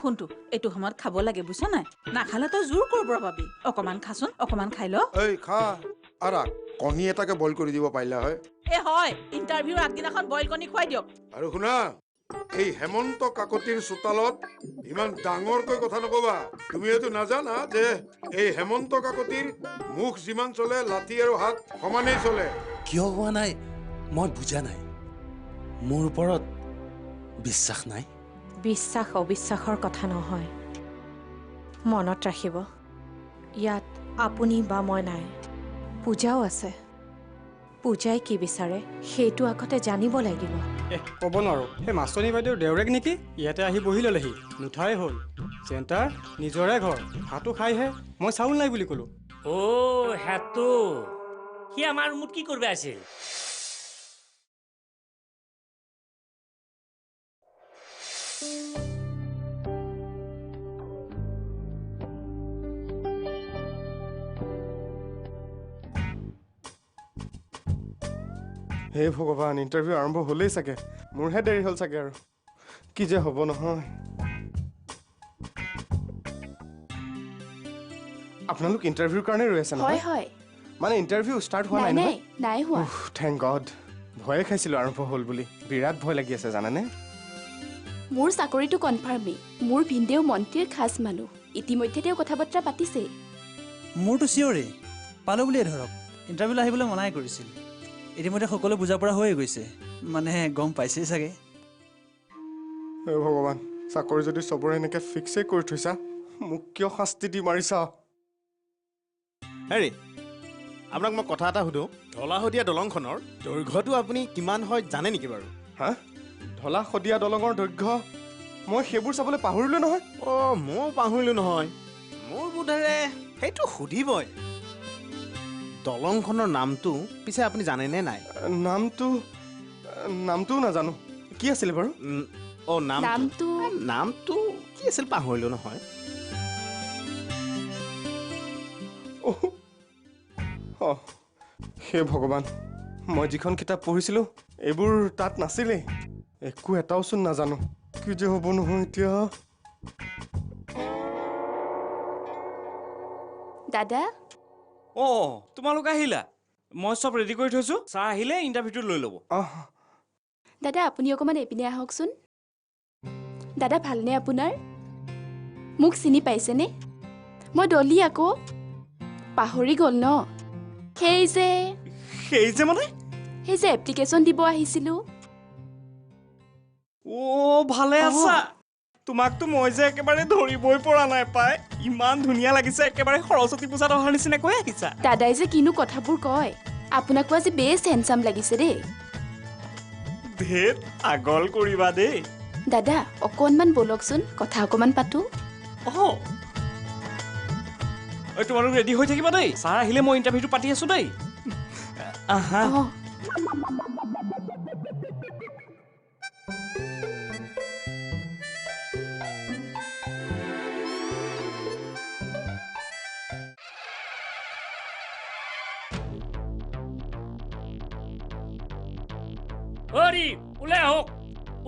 শুনটো এইটো সময়ত খাব লাগে বুঝছ নাই নাখালে তই জোৰ কৰিব পাবি অকমান খাচোন অকমান খাই ল এই খা আৰা কণী এটাকে বইল কৰি দিব পাৰিলা হয় হয় ইন্টাৰভিউৰ আগদিনাখন বইল কণী খুৱাই দিয়ক আৰু শুনা এই হেমন্ত কাকতিৰ চোতালত ইমান ডাঙৰকৈ কথা নকবা তুমি এইটো নাজানা যে এই হেমন্ত কাকতিৰ মুখ যিমান চলে লাঠি আৰু হাত সমানেই চলে কিয় হোৱা নাই মই বুজা নাই মোৰ ওপৰত বিশ্বাস নাই বিশ্বাস অবিশ্বাসৰ কথা নহয় মনত ৰাখিব ইয়াত আপুনি বা মই নাই পূজাও আছে পূজাই কি বিচাৰে সেইটো আগতে জানিব লাগিব ক'ব নোৱাৰো সেই মাষ্টনী বাইদেউ দেউৰেক নেকি ইয়াতে আহি বহি ল'লেহি নুঠাই হ'ল চেণ্টাৰ নিজৰে ঘৰ ভাতো খাইহে মই চাউল নাই বুলি ক'লো হেতু সি আমাৰ ৰুমত কি কৰিব আছিল হে ভগৱান ইণ্টাৰভিউ আৰম্ভ হ'লেই চাগে মোৰহে দেৰি হ'ল চাগে আৰু কি যে হ'ব নহয় আপোনালোক ইণ্টাৰভিউৰ কাৰণে ৰৈ আছে নহয় হয় মানে ইণ্টাৰভিউ ষ্টাৰ্ট হোৱা নাই নহয় নাই হোৱা থেংক গড ভয়ে খাইছিলোঁ আৰম্ভ হ'ল বুলি বিৰাট ভয় লাগি আছে জানেনে মোৰ চাকৰিটো কনফাৰ্মেই মোৰ ভিনদেউ মন্ত্ৰীৰ খাস মানুহ ইতিমধ্যে তেওঁ কথা বতৰা পাতিছে মোৰতো চিয়ৰে পালো বুলিয়ে ধৰক ইণ্টাৰভিউলৈ আহিবলৈ মনাই কৰিছিল ইতিমধ্যে সকলো বুজা পৰা হৈ গৈছে মানে গম পাইছেই চাগে হে ভগৱান চাকৰি যদি চবৰে এনেকৈ ফিক্সেই কৰি থৈছা মোক কিয় শাস্তি দি মাৰিছা হেৰি আপোনাক মই কথা এটা সুধোঁ ঢলা শদিয়া দলংখনৰ দৈৰ্ঘ্যটো আপুনি কিমান হয় জানে নেকি বাৰু হা ঢলা শদিয়া দলঙৰ দৈৰ্ঘ্য মই সেইবোৰ চাবলৈ পাহৰিলোঁ নহয় ময়ো পাহৰিলোঁ নহয় মোৰ বোধেৰে সেইটো সুধিবই দলংখনৰ নামটো পিছে আপুনি জানেনে নাই নামটোও নাজানো কি আছিল বাৰু নামটো কি আছিল পাহৰিলোঁ নহয় হে ভগৱান মই যিখন কিতাপ পঢ়িছিলোঁ এইবোৰ তাত নাছিলেই একো এটাওচোন নাজানো কি যে হ'ব নহয় এতিয়া দাদা তোমালোক আহিলা মই চব ৰেডি কৰি থৈছো ছাৰ আহিলে ইণ্টাৰভিউটো লৈ ল'ব দাদা আপুনি অকণমান এপিনে আহকচোন দাদা ভালনে আপোনাৰ মোক চিনি পাইছেনে মই ডলি আকৌ পাহৰি গ'ল ন সেই যে এপ্লিকেশ্যন দিব আহিছিলোঁ ভালে আছা তোমাকতো মই যে একেবাৰে ধৰিবই পৰা নাই পাই ইমান ধুনীয়া লাগিছে একেবাৰে সৰস্বতী পূজাত অহাৰ নিচিনাকৈ আহিছা দাদাই যে কিনো কথাবোৰ কয় আপোনাকো আজি বেছ হেণ্ডচাম লাগিছে দেই ধেত আগল কৰিবা দেই দাদা অকণমান বলকচোন কথা অকণমান পাতো তোমালোক ৰেডি হৈ থাকিবা দেই ছাৰ আহিলে মই ইণ্টাৰভিউটো পাতি আছো দেই আহা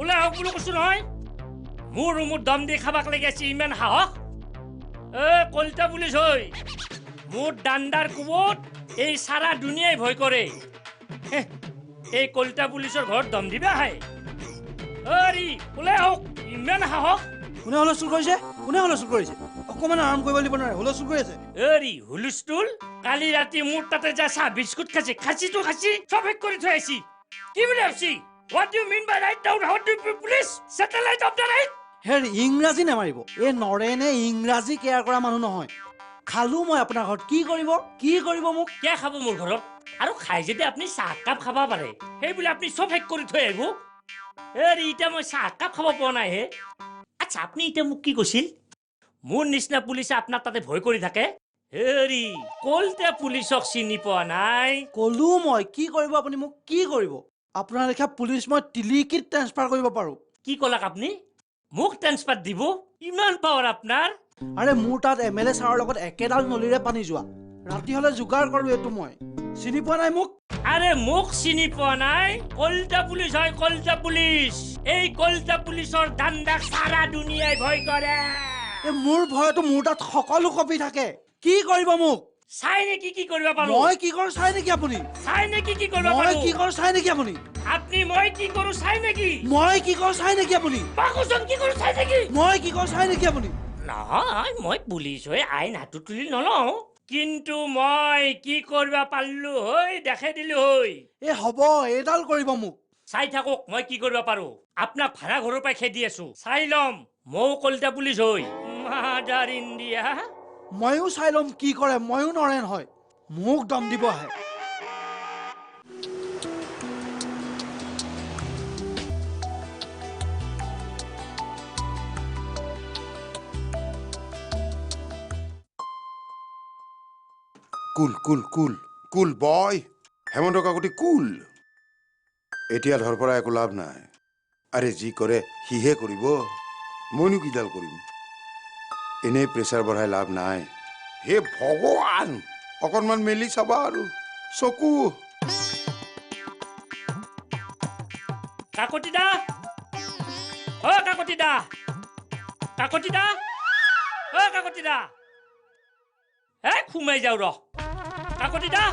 ওলাই আহক বুলি কৈছো নহয় মোৰ ৰুমত দম দি খাবাক লাগি আছে ইমান সাহস কলিতা পুলিচ হৈ মোৰ ডাণ্ডাৰ কোবত এই সাৰা দুনিয়াই ভয় কৰে এই কলিতা পুলিচৰ ঘৰত দম দিবা আহে ওলাই আহক ইমান সাহস কোনে হুলস্থুল কৰিছে অকণমান আৰাম কৰিব লাগিব নোৱাৰে হুলস্থুল কৰি আছে হুলস্থুল কালি ৰাতি মোৰ তাতে যা চাহ বিস্কুট খাইছি চব শেষ কৰি থৈ আহিছি কি বুলি ভাবছি What do you mean by right down? How do you police? Satellite of the right? হেৰি ইংৰাজী নামাৰিব এই নৰেনে ইংৰাজী কেয়াৰ কৰা মানুহ নহয় খালো মই আপোনাৰ ঘৰত কি কৰিব মোক কিয় খাব মোৰ ঘৰত আৰু খাই যদি আপুনি চাহকাপ খাব পাৰে সেই বুলি আপুনি চব শেষ কৰি থৈ আহিব এতিয়া মই চাহকাপ খাব পোৱা নাই হে আচ্ছা আপুনি এতিয়া মোক কি কৈছিল মোৰ নিচিনা পুলিচে আপোনাৰ তাতে ভয় কৰি থাকে কলতে পুলিচক চিনি পোৱা নাই কলো মই কি কৰিব আপুনি মোক কি কৰিব আপোনাৰ লেখা পুলিচ মই টিলিকিত ট্ৰান্সফাৰ কৰিব পাৰো কি ক'লাক আপুনি মোক ট্ৰান্সফাৰ দিব ইমান পাৱাৰ আপোনাৰ আৰে মোৰ তাত এমএলএ ছাৰৰ লগত একেডাল নলীৰে পানী যোৱা ৰাতি হলে যোগাৰ কৰো এইটো মই চিনি পোৱা নাই মোক আৰে মোক চিনি পোৱা নাই কলতা পুলিশ হয় কলতা পুলিশ এই কলতা পুলিশৰ দাণ্ডাক সাৰা দুনিয়ায় ভয় কৰে এই মোৰ ভয়তো মোৰ তাত সকলো কপি থাকে কি কৰিব মোক চাই নেকি কি কৰিব পাৰো মই কি কৰোঁ চাই নেকি আপুনি চাই নেকি কি কৰিব মই পাৰো কি কৰোঁ চাই নেকি আপুনি আপনি মই কি কৰো চাই নেকি মই কি কৰোঁ চাই নেকি আপুনি বাকুজন কি কৰো চাই নেকি মই কি কৰোঁ চাই নেকি আপুনি নহয় মই পুলিশ হৈ আইন হাতত তুলি নলওঁ কিন্তু মই কি কৰিব পাৰলো হৈ দেখাই দিলো হৈ এই হ'ব এইডাল কৰিব মোক চাই থাকক মই কি কৰিব পাৰো আপোনাক ভাড়া ঘৰৰ পৰা খেদি আছো চাই ল'ম ময়ো কলিতা পুলিচ হৈ মাদাৰ ইণ্ডিয়া ময়ো চাই ল'ম কি কৰে ময়ো নৰেন হয় মোক দম দিব আহে কুল কুল কুল কুল বয় হেমন্ত কাকতি কুল এতিয়া ধৰপৰা একো লাভ নাই আৰে যি কৰে সিহে কৰিব মইনো কিডাল কৰিম এনেই প্ৰেছাৰ বঢ়াই লাভ নাই হে ভগৱান অকণমান মেলি চাবা আৰু চকু কাকতি দা অ কাকতি দা কাকতি দা অ কাকতি দা এ খুমাই যাও ৰ কাকতি দা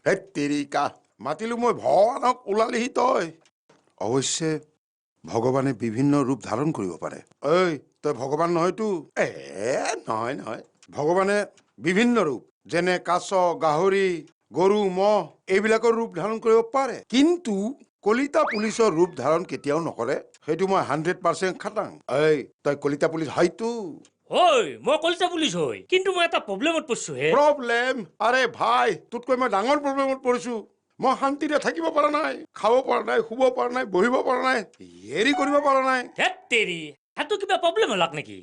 হে তেৰিকা মাতিলো মই ভগৱানক ওলালিহি তই অৱশ্যে ভগৱানে বিভিন্ন ৰূপ ধাৰণ কৰিব পাৰে ঐ তই ভগৱান নহয়তো নহয় নহয় ভগৱানে বিভিন্ন ৰূপ যেনে কাছ গাহৰি গৰু মহ এইবিলাকৰ ৰূপ ধাৰণ কৰিব পাৰে কিন্তু কলিতা পুলিচৰ ৰূপ ধাৰণ কেতিয়াও নকৰে সেইটো মই 100% খাটাং ঐ তই কলিতা পুলিচ হয়তো ঐ মই কলিতা পুলিচ হৈ কিন্তু মই এটা প্ৰব্লেমত পৰিছো হে প্ৰব্লেম আৰে ভাই তোতকৈ মই ডাঙৰ প্ৰব্লেমত পৰিছো মই শান্তিৰে থাকিব পৰা নাই খাব পৰা নাই শুব পৰা নাই বহিব পৰা নাই হেৰি কৰিব পৰা নাই ধেত তেৰি সেইটো কিবা প্ৰব্লেম হলাক নেকি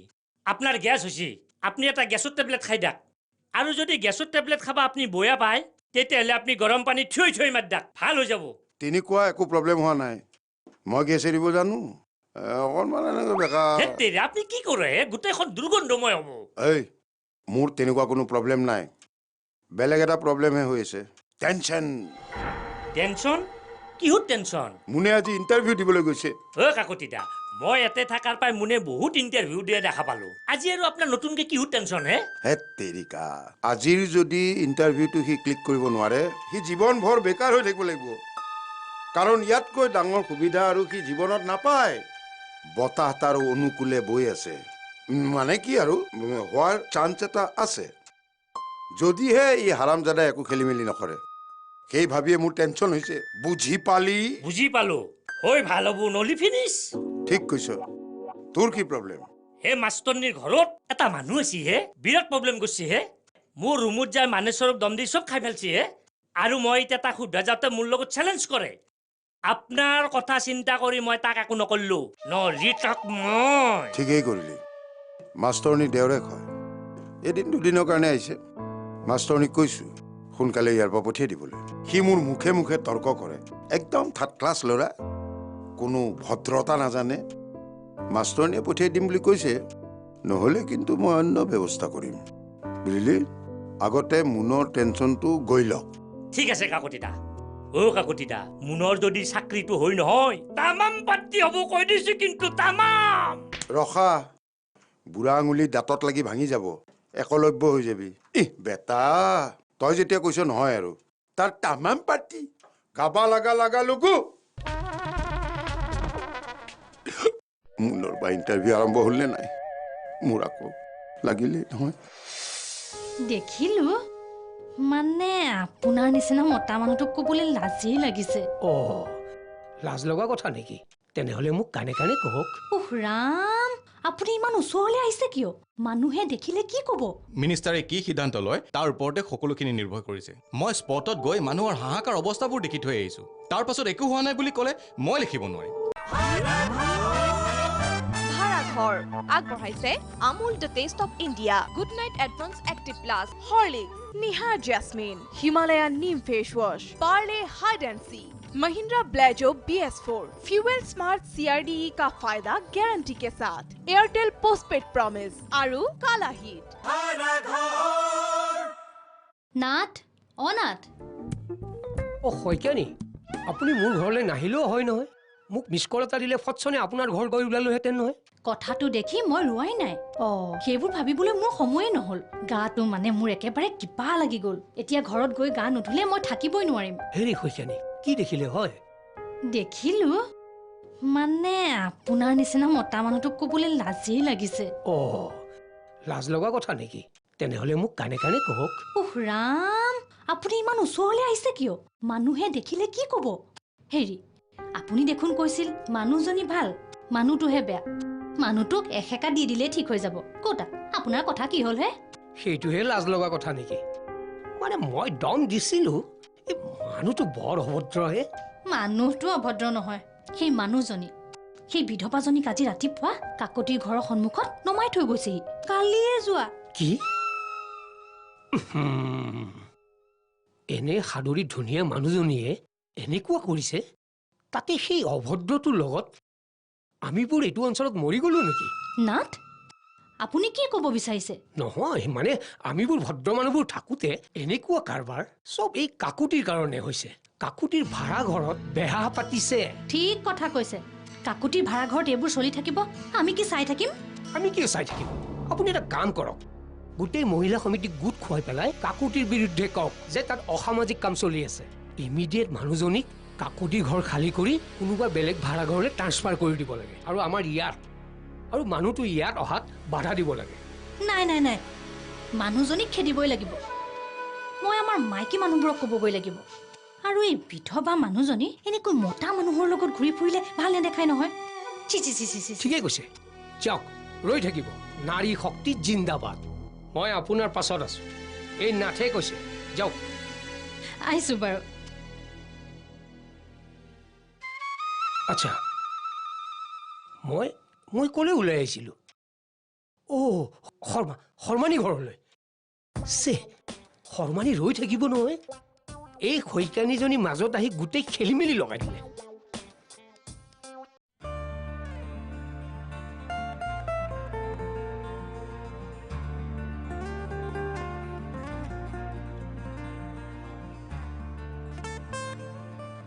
আপোনাৰ গেছ হৈছে আপুনি এটা গেছৰ টেবলেট খাই দিয়ক আৰু যদি গেছৰ টেবলেট খাবা আপুনি বয়া পায় তেতিয়াহ'লে আপুনি গৰম পানী থৈ থৈ মাৰি দিয়ক ভাল হৈ যাব তেনেকুৱা একো প্ৰব্লেম হোৱা নাই মই গেছ এৰিব জানো অকণমান এনেকৈ বেকাৰ ধেত তেৰি আপুনি কি কৰে গোটেইখন দুৰ্গন্ধময় হ'ব এই মোৰ তেনেকুৱা কোনো প্ৰব্লেম নাই বেলেগ এটা প্ৰব্লেমহে হৈ আছে টেনশ্যন টেনশ্যন কিহৰ টেনশ্যন মুনে আজি ইণ্টাৰভিউ দিবলৈ গৈছে অ কাকতি দা মই ইয়াতে থাকাৰ পাই মুনে বহুত ইণ্টাৰভিউ দিয়া দেখা পালো আজি আৰু আপোনাৰ নতুনকে কিহৰ টেনশ্যন হে হেত তেৰিকা আজিৰ যদি ইণ্টাৰভিউটো সি ক্লিক কৰিব নোৱাৰে সি জীৱনভৰ বেকাৰ হৈ থাকিব লাগিব কাৰণ ইয়াতকৈ ডাঙৰ সুবিধা আৰু সি জীৱনত নাপায় বতাহ তাৰ অনুকূলে বৈ আছে মানে কি আৰু হোৱাৰ চান্স এটা আছে যদিহে ই হাৰামজাদাই একো খেলি মেলি নকৰে সেই ভাবিয়ে মোৰ টেনশ্যন হৈছে বুজি পালো হৈ ভাল হ'ব নলি ফিনিছ ঠিক কৈছ তোৰ কি প্ৰব্লেম হে মাষ্টৰনীৰ ঘৰত এটা মানুহ আছে হে বিৰাট প্ৰব্লেম কৰিছে হে মোৰ ৰুমত যাই মানেশ্বৰক দম দি চব খাই পেলছি হে আৰু মই এতিয়া তাক সোধা যাতে মোৰ লগত চেলেঞ্জ কৰে আপোনাৰ কথা চিন্তা কৰি মই তাক একো নকৰিলো নলি তাক মই ঠিকেই কৰিলি মাষ্টৰণী দেওৰেক হয় এদিন দুদিনৰ কাৰণে আহিছে মাষ্টৰণীক কৈছো সোনকালে ইয়াৰ পৰা পঠিয়াই দিবলৈ সি মোৰ মুখে মুখে তৰ্ক কৰে একদম থাৰ্ড ক্লাছ ল'ৰা কোনো ভদ্ৰতা নাজানে মাষ্টৰণীয়ে পঠিয়াই দিম বুলি কৈছে নহ'লে কিন্তু মই অন্য ব্যৱস্থা কৰিম বুজিলি আগতে মুনৰ টেনশ্যনটো গৈ লওক ঠিক আছে কাকতি দা অ কাকতি দা মুনৰ যদি চাকৰিটো হৈ নহয় তামাম পাৰ্টি হ'ব কৈ দিছো কিন্তু তামাম ৰখা বুঢ়া আঙুলি দাঁতত লাগি ভাঙি যাব একলব্য হৈ যাবি বেটা তই যেতিয়া কৈছ নহয় আৰু তাৰ তামাম পাৰ্টি গাবা লাগা লগু মুনৰ বা ইণ্টাৰভিউ আৰম্ভ হ'ল নে নাই মোৰ আকৌ লাগিলে নহয় দেখিলো মানে আপোনাৰ নিচিনা মতা মানুহটোক ক'বলৈ লাজেই লাগিছে লাজ লগা কথা নেকি তেনেহ'লে মোক কানে কানে কওক উহ ৰাম আপুনি ইমান ওচৰলৈ আহিছে কিয় মানুহে দেখিলে কি ক'ব মিনিষ্টাৰে কি সিদ্ধান্ত লয় তাৰ ওপৰতে সকলোখিনি নিৰ্ভৰ কৰিছে মই স্পটত গৈ মানুহৰ হাহাকাৰ অৱস্থাবোৰ দেখি থৈ আহিছো তাৰ পাছত একো হোৱা নাই বুলি ক'লে মই লিখিব নোৱাৰিম ভাড়াঘৰ আগবঢ়াইছে Amul the taste of India good night advance active plus Horlicks Nihar jasmine Himalayan neem face wash Parle hide and seek Mahindra Blazo BS4 fuel smart CRDE का फायदा गारंटी के साथ एयरटेल पोस्टपेड प्रॉमिस आरु काला हिट नाथ অনাথ অ' শইকীয়ানী আপুনি মোৰ ঘৰলৈ নাহিলেও হয় নহয় মোক মিছ কল এটা দিলে ফটছনে আপোনাৰ ঘৰ গৈ ওলালোহেঁতেন নহয় কথাটো দেখি মই ৰোৱাই নাই সেইবোৰ ভাবিবলৈ মোৰ সময়ে নহ'ল গাটো মানে মোৰ একেবাৰে কিবা লাগি গ'ল এতিয়া ঘৰত গৈ গা নুধুলে মই থাকিবই নোৱাৰিম হেৰি শইকীয়ানী কি দেখিলে হয় দেখিলো মানে আপোনাৰ নিচিনা মতা মানুহটোক ক'বলৈ লাজেই লাগিছে অ' লাজ লগা কথা নেকি তেনেহ'লে মোক কাণে কাণে কওক উহ ৰাম আপুনি ইমান ওচৰলৈ আহিছে কিয় মানুহে দেখিলে কি ক'ব হেৰি আপুনি দেখোন কৈছিল মানুহজনী ভাল মানুহটোহে বেয়া মানুহটোক এসেকা দি দিলে ঠিক হৈ যাব ক'তা আপোনাৰ কথা কি হ'ল হে সেইটোহে লাজ লগা কথা নেকি মানে মই দম দিছিলো এই মানুহটো বৰ অভদ্ৰহে মানুহটো অভদ্ৰ নহয় সেই মানুহজনী সেই বিধৱাজনীক আজি ৰাতিপুৱা কাকতিৰ ঘৰৰ সন্মুখত নমাই থৈ গৈছেহি কালিয়ে যোৱা কি এনে সাদৰী ধুনীয়া মানুহজনীয়ে এনেকুৱা কৰিছে তাতে সেই অভদ্ৰটোৰ লগত আমিবোৰ এইটো অঞ্চলত মৰি গ'লো নেকি নাথ আপুনি কি ক'ব বিচাৰিছে নহয় মানে আমিবোৰ ভদ্ৰ মানুহবোৰ থাকোঁতে এনেকুৱা কাৰবাৰ চব এই কাকুতিৰ কাৰণে হৈছে কাকুতিৰ ভাড়া ঘৰত বেহা পাতিছে ঠিক কথা কৈছে কাকুতিৰ ভাড়া ঘৰত এইবোৰ চলি থাকিব আমি কি চাই থাকিম আমি কি চাই থাকিম আপুনি এটা কাম কৰক গোটেই মহিলা সমিতিক গোট খুৱাই পেলাই কাকুতিৰ বিৰুদ্ধে কওক যে তাত অসামাজিক কাম চলি আছে ইমিডিয়েট মানুহজনীক কাকুতিৰ ঘৰ খালী কৰি কোনোবা বেলেগ ভাড়া ঘৰলৈ ট্ৰান্সফাৰ কৰি দিব লাগে আৰু আমাৰ ইয়াত আৰু মানুহটো ইয়াত অহাত বাধা দিব লাগে নাই নাই নাই মানুহজনীক খেদিবই লাগিব মই আমাৰ মাইকী মানুহবোৰক ক'বগৈ লাগিব আৰু এই বিধৱা মানুহজনী এনেকৈ মতা মানুহৰ লগত ঘূৰি ফুৰিলে ভাল নেদেখাই নহয় C C C C C ঠিকেই কৈছে যাওক ৰৈ থাকিব নাৰী শক্তি জিন্দাবাদ মই আপোনাৰ পাছত আছো এই নাথে কৈছে যাওক আহিছোঁ বাৰু আচ্ছা মই ক'লৈ ওলাই আহিছিলোঁ অ' শৰ্মানী ঘৰলৈ চে শৰ্মানী ৰৈ থাকিব নহয় এই শইকীয়ানীজনী মাজত আহি গোটেই খেলি মেলি লগাই দিলে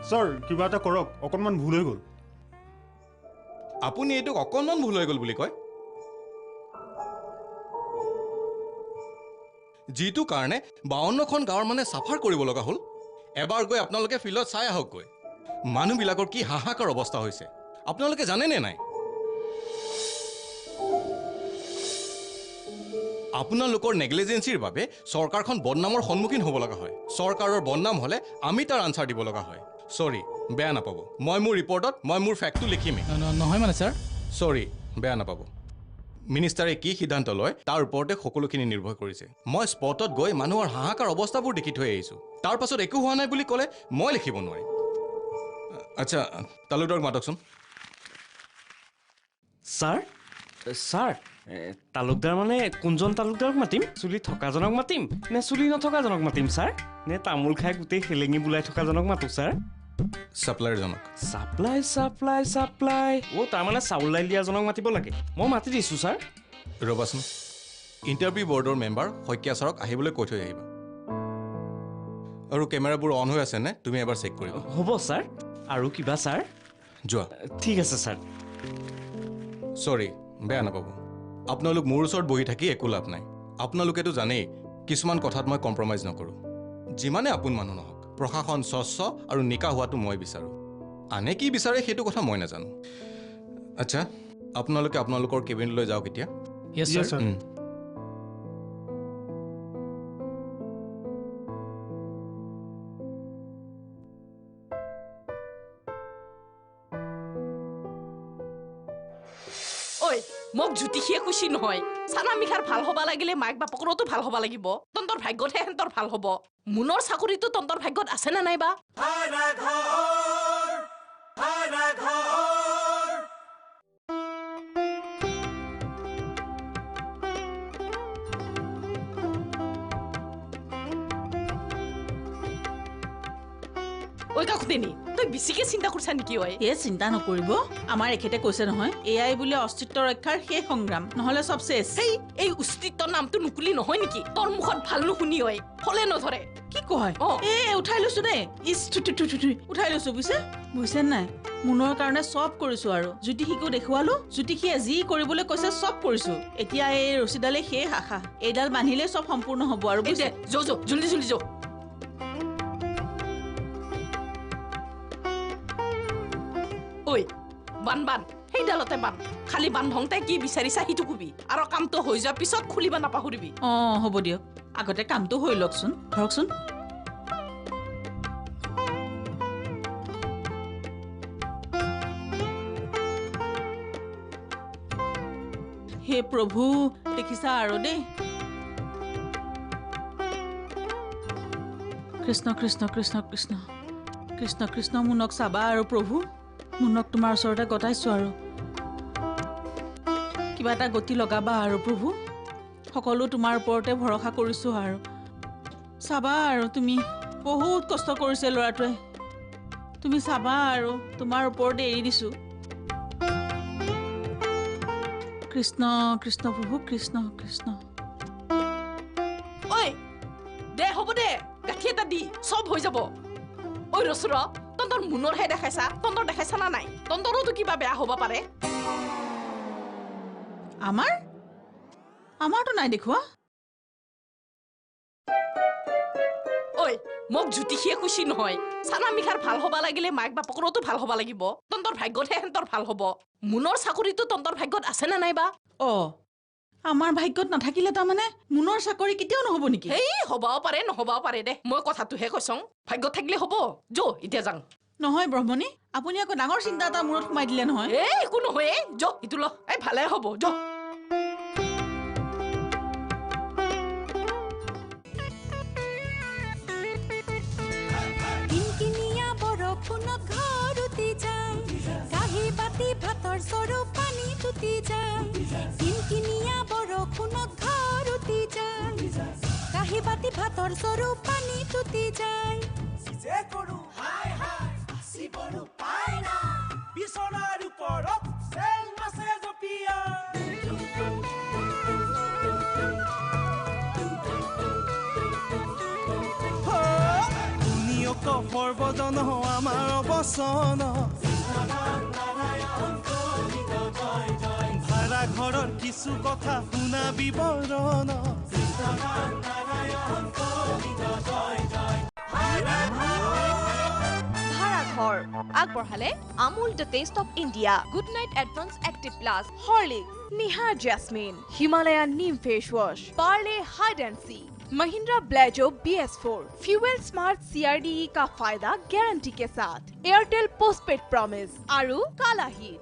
ছাৰ কিবা এটা কৰক অকণমান ভুল হৈ গ'ল আপুনি এইটোক অকণমান ভুল হৈ গ'ল বুলি কয় যিটো কাৰণে 52খন গাঁৱৰ মানে চাফাৰ কৰিব লগা হ'ল এবাৰ গৈ আপোনালোকে ফিল্ডত চাই আহকগৈ মানুহবিলাকৰ কি হাহাকাৰ অৱস্থা হৈছে আপোনালোকে জানেনে নাই আপোনালোকৰ নেগলিজেন্সিৰ বাবে চৰকাৰখন বদনামৰ সন্মুখীন হ'ব লগা হয় চৰকাৰৰ বদনাম হ'লে আমি তাৰ আনচাৰ দিব লগা হয় সৰি বেয়া নাপাব মই মোৰ ৰিপৰ্টত মই মোৰ ফেক্টটো লিখিমেই নহয় মানে ছাৰ সৰি বেয়া নাপাব মিনিষ্টাৰে কি সিদ্ধান্ত লয় তাৰ ওপৰতে সকলোখিনি নিৰ্ভৰ কৰিছে মই স্পটত গৈ মানুহৰ হাহাকাৰ অৱস্থাবোৰ দেখি থৈ আহিছোঁ তাৰ পাছত একো হোৱা নাই বুলি ক'লে মই লিখিব নোৱাৰিম আচ্ছা তালুকদাৰক মাতকচোন ছাৰ ছাৰ তালুকদাৰ মানে কোনজন তালুকদাৰক মাতিম চুলি থকাজনক মাতিম নে চুলি নথকাজনক মাতিম ছাৰ নে তামোল খাই গোটেই হেলেঙি বুলাই থকাজনক মাতো ছাৰ ছাপ্লায়াৰজনক ছাপ্লাই ছাপ্লাই ছাপ্লাই অ' তাৰমানে চাউল দাইল দিয়াজনক মাতিব লাগে মই মাতি দিছোঁ ছাৰ ৰ'বাচোন ইণ্টাৰভিউ বৰ্ডৰ মেম্বাৰ শইকীয়া ছাৰক আহিবলৈ কৈ থৈ আহিবা আৰু কেমেৰাবোৰ অন হৈ আছেনে তুমি এবাৰ চেক কৰিবা হ'ব ছাৰ আৰু কিবা ছাৰ যোৱা ঠিক আছে ছাৰ সৰি বেয়া নাপাব আপোনালোক মোৰ ওচৰত বহি থাকি একো লাভ নাই আপোনালোকেতো জানেই কিছুমান কথাত মই কম্প্ৰমাইজ নকৰোঁ যিমানে আপোন মানুহ নহওক প্ৰশাসন স্বচ্ছ আৰু নিকা হোৱাটো মই বিচাৰোঁ আনে কি বিচাৰে সেইটো কথা মই নাজানো আচ্ছা আপোনালোকে আপোনালোকৰ কেবিনলৈ যাওক এতিয়া ঐ মোক জ্যোতিষীয়ে খুচি নহয় চানা মিখাৰ ভাল হ'ব লাগিলে মাক বাপকৰতো ভাল হ'ব লাগিব তন্তৰ ভাগ্যতহে হেন্তৰ ভাল হ'ব মুনৰ চাকৰিটো তন্তৰ ভাগ্যত আছে না নাইবা ঐ ঐ কাকুতেনি তই বেছিকে চিন্তা কৰিছা নেকি ঐ এই চিন্তা নকৰিব আমাৰ এখেতে কৈছে নহয় এয়াই বোলে অস্তিত্ব ৰক্ষাৰ শেষ সংগ্ৰাম নহলে চব শেষ সেই এই অস্তিত্বৰ নামটো নুকুলি নহয় নেকি তোৰ মুখত ভাল নুশুনি ঐ ফলে নধৰে কি কয় উঠাই লৈছো দেই ইছ উঠাই লৈছো বুজিছে নাই মুনৰ কাৰণে চব কৰিছো আৰু জ্যোতিষীকো দেখুৱালো জ্যোতিষীয়ে যি কৰিবলৈ কৈছে চব কৰিছো এতিয়া এই ৰছীডালে শেষ আশা এইডাল বান্ধিলে চব সম্পূৰ্ণ হ'ব আৰু বুজিছে জলদি যো ঐ বান সেইডালতে বান খালি বান্ধংতে কি বিচাৰিছা সিটো কবি আৰু কামটো হৈ যোৱাৰ পিছত খুলিব নাপাহৰিবি হ'ব দিয়ক আগতে কামটো হৈ লওকচোন ধৰকচোন হে প্ৰভু দেখিছা আৰু দেই কৃষ্ণ কৃষ্ণ কৃষ্ণ কৃষ্ণ কৃষ্ণ কৃষ্ণ মুনক চাবা আৰু প্ৰভু মুনক তোমাৰ ওচৰতে গতাইছো আৰু কিবা এটা গতি লগাবা আৰু প্ৰভু সকলো তোমাৰ ওপৰতে ভৰসা কৰিছো আৰু চাবা আৰু তুমি বহুত কষ্ট কৰিছে ল'ৰাটোৱে তুমি চাবা আৰু তোমাৰ ওপৰতে এৰি দিছো কৃষ্ণ কৃষ্ণ প্ৰভু কৃষ্ণ কৃষ্ণ ঐ দে হ'ব দে গাঠি এটা দি চব হৈ যাব ঐ ৰচুৰ তন্তৰ মুনৰহে দেখাইছা তন্তৰ দেখাইছা না নাই তন্তৰোতো কিবা বেয়া হ'ব পাৰে আমাৰতো নাই দেখুৱা ঐ মোক জ্যোতিষীয়ে খুচি নহয় চানা মিখাৰ ভাল হ'ব লাগিলে মাক বাপকৰতো ভাল হ'ব লাগিব তন্তৰ ভাগ্যতহে হেঁতৰ ভাল হ'ব মুনৰ চাকৰিটো তন্তৰ ভাগ্যত আছে নে নাইবা আমাৰ ভাগ্যত নাথাকিলে তাৰমানে মুনৰ চাকৰি কেতিয়াও নহ'ব নেকি এই হ'বও পাৰে নহ'বও পাৰে দে মই কথাটোহে কৈছং ভাগ্যত থাকিলে হ'ব যো এতিয়া যাং নহয় ব্ৰহ্মণী আপুনি আকৌ ডাঙৰ চিন্তা এটা মূৰত সোমাই দিলে নহয় একো নহয় যো ইটো ল এই ভালে হ'ব যো ভাতৰ চৰু পানী তুতি যায় কিনকিনিয়া বৰষুণত ঘৰ উতি যায় কাঁহী বাতি ভাতৰ চৰু পানী তুতি যায় বিছনাৰ ওপৰত চেল মাছে জপিয়া শুনিয়ক সৰ্বজন আমাৰ অৱচন ভাড়া ঘৰৰ কিছু কথা শুনা বিৱৰণ ভাড়াঘৰ আগবঢ়ালে Amul the taste of India good night advance active plus Horlicks Nihar jasmine Himalayan neem face wash Parle hide and seek Mahindra Blazo BS4 fuel smart CRDE का फायदा गारंटी के साथ एयरटेल पोस्टपेड प्रॉमिस आरु काला हिट